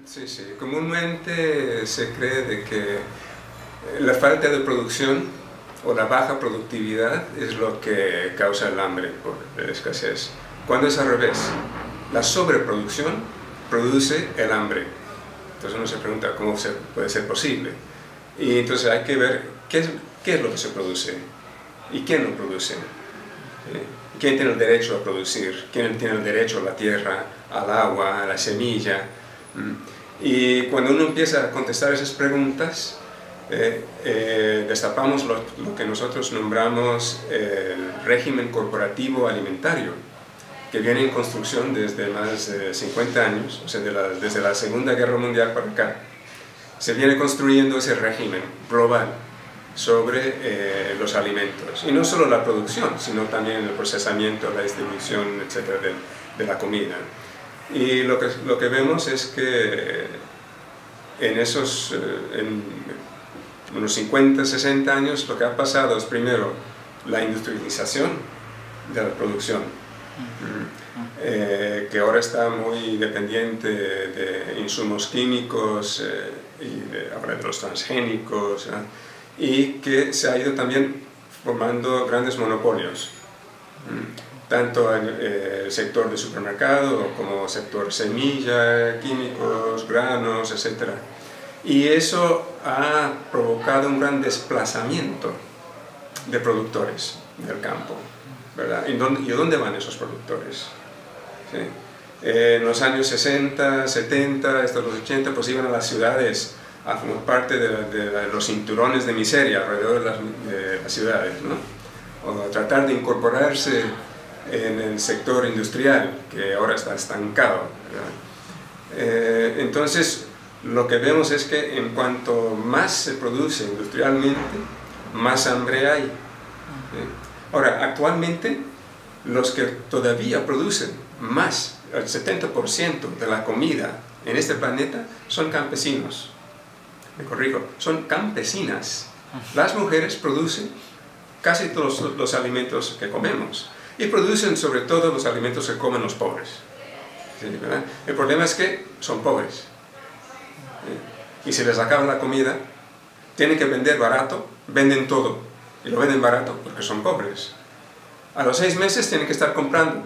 Sí, sí. Comúnmente se cree de que la falta de producción o la baja productividad es lo que causa el hambre por la escasez. Cuando es al revés, la sobreproducción produce el hambre. Entonces uno se pregunta cómo puede ser posible. Y entonces hay que ver qué es lo que se produce y quién lo produce. ¿Quién tiene el derecho a producir? ¿Quién tiene el derecho a la tierra, al agua, a la semilla? Y cuando uno empieza a contestar esas preguntas, destapamos lo que nosotros nombramos el régimen corporativo alimentario, que viene en construcción desde más de 50 años, o sea, desde la Segunda Guerra Mundial para acá. Se viene construyendo ese régimen global sobre los alimentos, y no solo la producción, sino también el procesamiento, la distribución, etcétera, de la comida. Y lo que vemos es que en unos 50, 60 años lo que ha pasado es primero la industrialización de la producción, que ahora está muy dependiente de insumos químicos y ahora de los transgénicos, y que se ha ido también formando grandes monopolios, tanto en el sector de supermercado como sector semilla, químicos, granos, etc. Y eso ha provocado un gran desplazamiento de productores del campo, ¿verdad? ¿Y dónde van esos productores? ¿Sí? En los años 60, 70, hasta los 80, pues iban a las ciudades a formar parte de los cinturones de miseria alrededor de las ciudades, ¿no? O tratar de incorporarse en el sector industrial, que ahora está estancado, ¿verdad? Entonces, lo que vemos es que en cuanto más se produce industrialmente, más hambre hay. Ahora, actualmente, los que todavía producen más, el 70% de la comida en este planeta, son campesinos. Me corrijo, son campesinas. Las mujeres producen casi todos los alimentos que comemos, y producen sobre todo los alimentos que comen los pobres. ¿Sí? ¿Verdad? El problema es que son pobres. ¿Sí? Y si les acaba la comida, tienen que vender barato, venden todo, y lo venden barato porque son pobres. A los 6 meses tienen que estar comprando.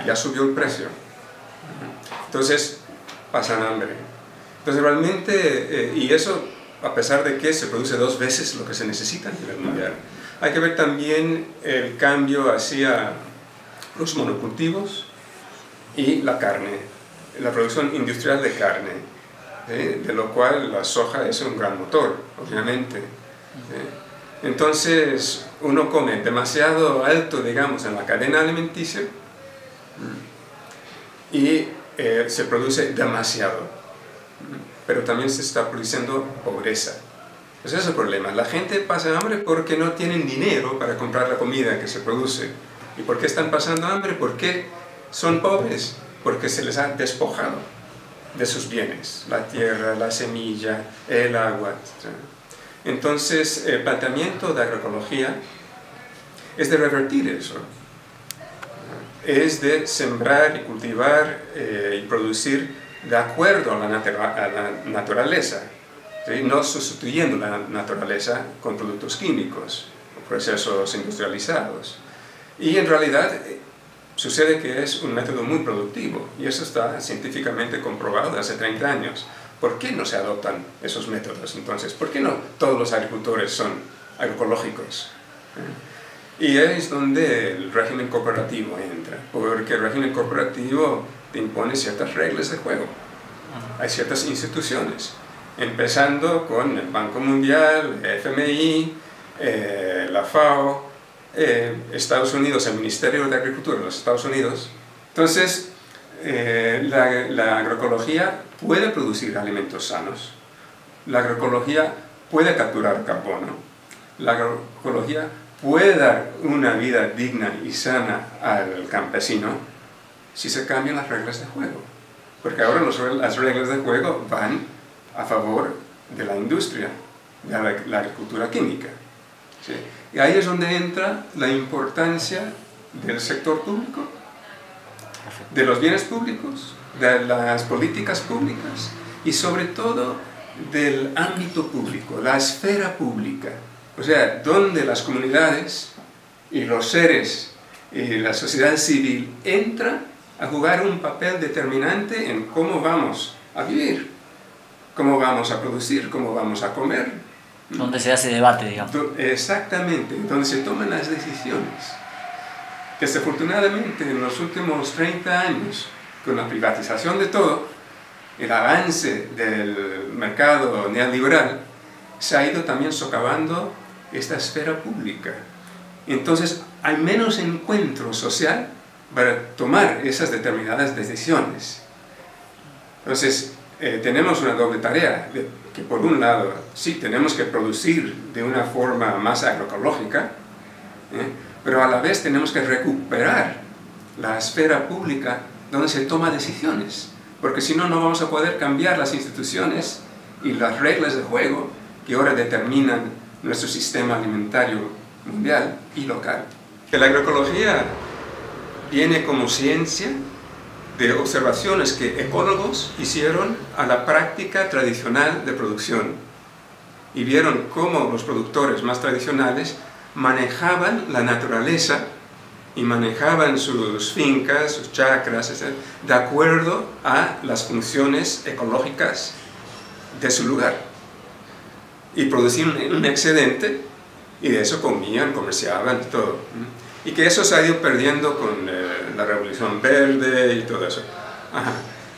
Ya subió el precio. Entonces, pasan hambre. Entonces realmente, y eso a pesar de que se produce 2 veces lo que se necesita a nivel mundial. Hay que ver también el cambio hacia los monocultivos y la carne, la producción industrial de carne, de lo cual la soja es un gran motor, obviamente. Entonces uno come demasiado alto, digamos, en la cadena alimenticia y se produce demasiado, pero también se está produciendo pobreza. Ese es el problema. La gente pasa hambre porque no tienen dinero para comprar la comida que se produce. ¿Y por qué están pasando hambre? Porque son pobres, porque se les ha despojado de sus bienes, la tierra, la semilla, el agua, etc. Entonces, el planteamiento de agroecología es de revertir eso. Es de sembrar y cultivar y producir de acuerdo a la naturaleza, ¿sí? No sustituyendo la naturaleza con productos químicos o procesos industrializados. Y en realidad sucede que es un método muy productivo, y eso está científicamente comprobado desde hace 30 años. ¿Por qué no se adoptan esos métodos entonces? ¿Por qué no todos los agricultores son agroecológicos? Y es donde el régimen cooperativo entra, porque el régimen cooperativo te impone ciertas reglas de juego. Hay ciertas instituciones, empezando con el Banco Mundial, el FMI, la FAO, Estados Unidos, el Ministerio de Agricultura de los Estados Unidos. Entonces, la agroecología puede producir alimentos sanos, la agroecología puede capturar carbono, la agroecología puede dar una vida digna y sana al campesino si se cambian las reglas de juego. Porque ahora las reglas de juego van a favor de la industria, de la agricultura química. ¿Sí? Y ahí es donde entra la importancia del sector público, de los bienes públicos, de las políticas públicas y sobre todo del ámbito público, la esfera pública, o sea, donde las comunidades y los seres y la sociedad civil entran a jugar un papel determinante en cómo vamos a vivir, cómo vamos a producir, cómo vamos a comer. Donde se hace debate, digamos. Exactamente, donde se toman las decisiones. Desafortunadamente, en los últimos 30 años, con la privatización de todo, el avance del mercado neoliberal, se ha ido también socavando esta esfera pública. Entonces, hay menos encuentro social para tomar esas determinadas decisiones. Entonces, tenemos una doble tarea, que por un lado, sí, tenemos que producir de una forma más agroecológica, pero a la vez tenemos que recuperar la esfera pública donde se toma decisiones, porque si no, no vamos a poder cambiar las instituciones y las reglas de juego que ahora determinan nuestro sistema alimentario mundial y local. La agroecología viene como ciencia de observaciones que ecólogos hicieron a la práctica tradicional de producción y vieron cómo los productores más tradicionales manejaban la naturaleza y manejaban sus fincas, sus chacras, etc., de acuerdo a las funciones ecológicas de su lugar. Y producían un excedente y de eso comían, comerciaban y todo. Y que eso se ha ido perdiendo con la Revolución Verde y todo eso. Ajá.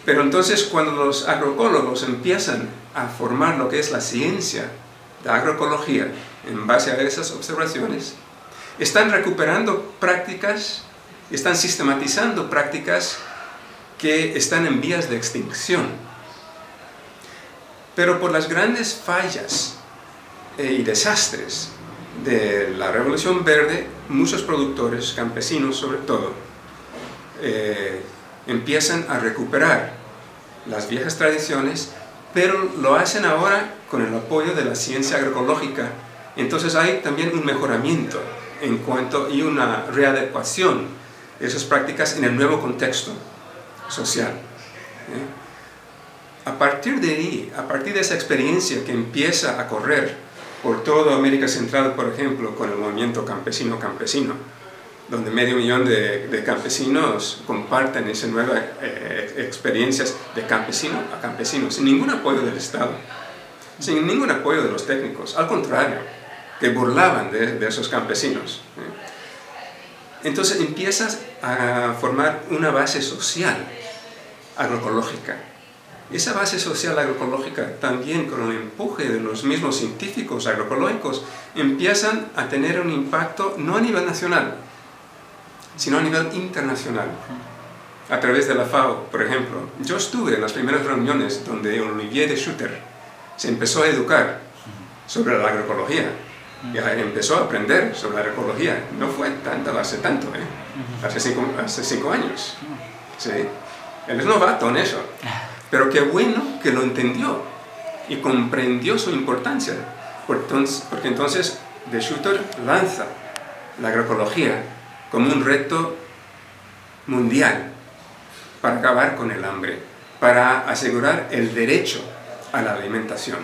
Pero entonces cuando los agroecólogos empiezan a formar lo que es la ciencia de agroecología en base a esas observaciones, están recuperando prácticas, están sistematizando prácticas que están en vías de extinción. Pero por las grandes fallas y desastres de la Revolución Verde, muchos productores, campesinos sobre todo, empiezan a recuperar las viejas tradiciones, pero lo hacen ahora con el apoyo de la ciencia agroecológica. Entonces hay también un mejoramiento en cuanto y una readecuación de esas prácticas en el nuevo contexto social. A partir de ahí, a partir de esa experiencia que empieza a correr por toda América Central, por ejemplo, con el movimiento campesino, donde 500.000 de campesinos comparten esas nuevas experiencias de campesino a campesino, sin ningún apoyo del Estado, sin ningún apoyo de los técnicos, al contrario, que burlaban de esos campesinos. Entonces empiezas a formar una base social agroecológica. Esa base social agroecológica, también con el empuje de los mismos científicos agroecológicos, empiezan a tener un impacto no a nivel nacional, sino a nivel internacional. A través de la FAO, por ejemplo. Yo estuve en las primeras reuniones donde Olivier de Schutter se empezó a educar sobre la agroecología. Y empezó a aprender sobre la agroecología. No fue tanto, hace tanto, hace 5 años. ¿Sí? Él es novato en eso. Pero qué bueno que lo entendió y comprendió su importancia. Porque entonces de Schutter lanza la agroecología como un reto mundial para acabar con el hambre, para asegurar el derecho a la alimentación.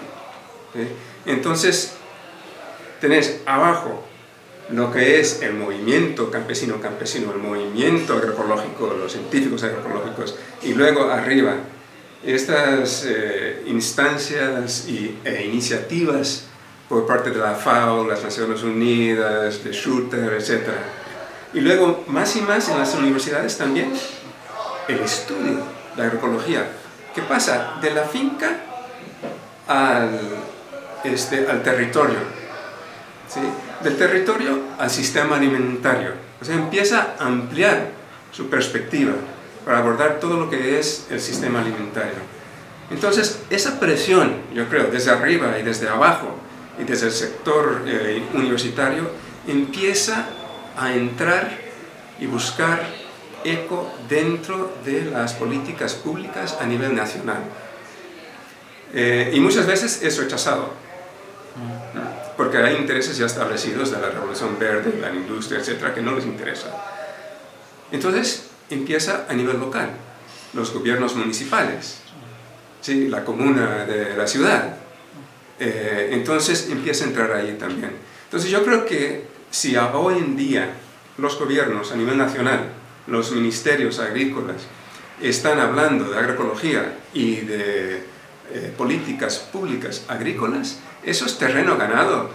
¿Sí? Entonces, tenés abajo lo que es el movimiento campesino, el movimiento agroecológico, los científicos agroecológicos, y luego arriba estas instancias e iniciativas por parte de la FAO, las Naciones Unidas, de Schutter, etc. Y luego, más y más en las universidades también, el estudio de la agroecología, que pasa de la finca al territorio, ¿sí? Del territorio al sistema alimentario. O sea, empieza a ampliar su perspectiva para abordar todo lo que es el sistema alimentario. Entonces, esa presión, yo creo, desde arriba y desde abajo, y desde el sector universitario, empieza a entrar y buscar eco dentro de las políticas públicas a nivel nacional. Y muchas veces es rechazado, porque hay intereses ya establecidos de la Revolución Verde, de la industria, etcétera, que no les interesa. Entonces empieza a nivel local, los gobiernos municipales ¿sí? La comuna de la ciudad. Entonces empieza a entrar ahí también. Entonces yo creo que si hoy en día los gobiernos a nivel nacional, los ministerios agrícolas, están hablando de agroecología y de políticas públicas agrícolas, eso es terreno ganado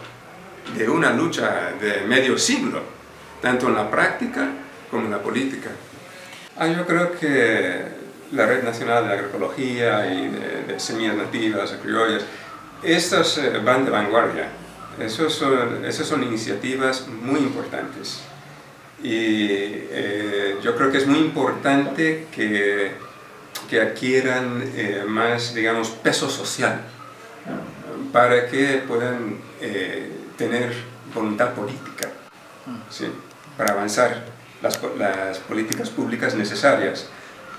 de una lucha de medio siglo, tanto en la práctica como en la política. Yo creo que la Red Nacional de Agroecología y de Semillas Nativas, criollas, estas van de vanguardia. Esas son iniciativas muy importantes. Y yo creo que es muy importante que adquieran más, digamos, peso social para que puedan tener voluntad política, ¿sí? Para avanzar las políticas públicas necesarias.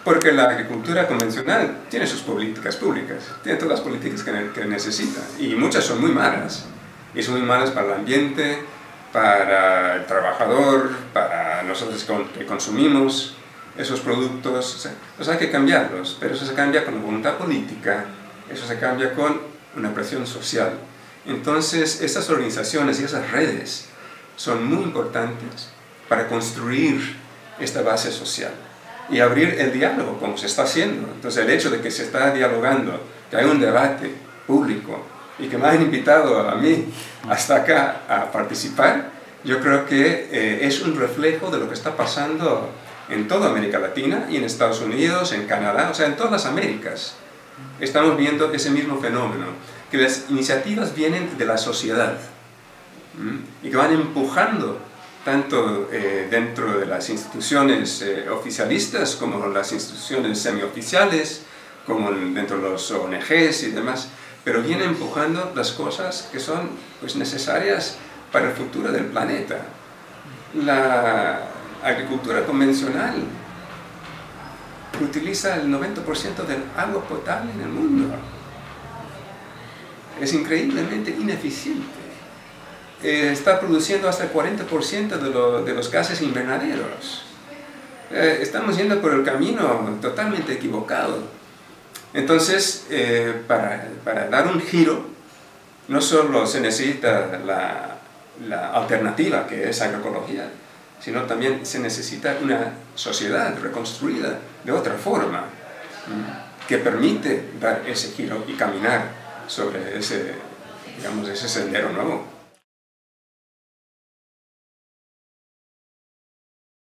Porque la agricultura convencional tiene sus políticas públicas, tiene todas las políticas que necesita, y muchas son muy malas. Y son muy malas para el ambiente, para el trabajador, para nosotros que consumimos esos productos. O sea, pues hay que cambiarlos, pero eso se cambia con voluntad política, eso se cambia con una presión social. Entonces, estas organizaciones y esas redes son muy importantes para construir esta base social y abrir el diálogo como se está haciendo. Entonces, el hecho de que se está dialogando, que hay un debate público y que me han invitado a mí hasta acá a participar, yo creo que es un reflejo de lo que está pasando en toda América Latina y en Estados Unidos, en Canadá, o sea, en todas las Américas. Estamos viendo ese mismo fenómeno, que las iniciativas vienen de la sociedad y que van empujando tanto dentro de las instituciones oficialistas como las instituciones semioficiales, como dentro de los ONGs y demás, pero vienen empujando las cosas que son pues, necesarias para el futuro del planeta. La agricultura convencional utiliza el 90% del agua potable en el mundo. Es increíblemente ineficiente. Está produciendo hasta el 40% de los gases invernaderos. Estamos yendo por el camino totalmente equivocado. Entonces, para dar un giro, no solo se necesita la alternativa, que es agroecología, sino también se necesita una sociedad reconstruida de otra forma, que permite dar ese giro y caminar sobre ese, digamos, ese sendero nuevo.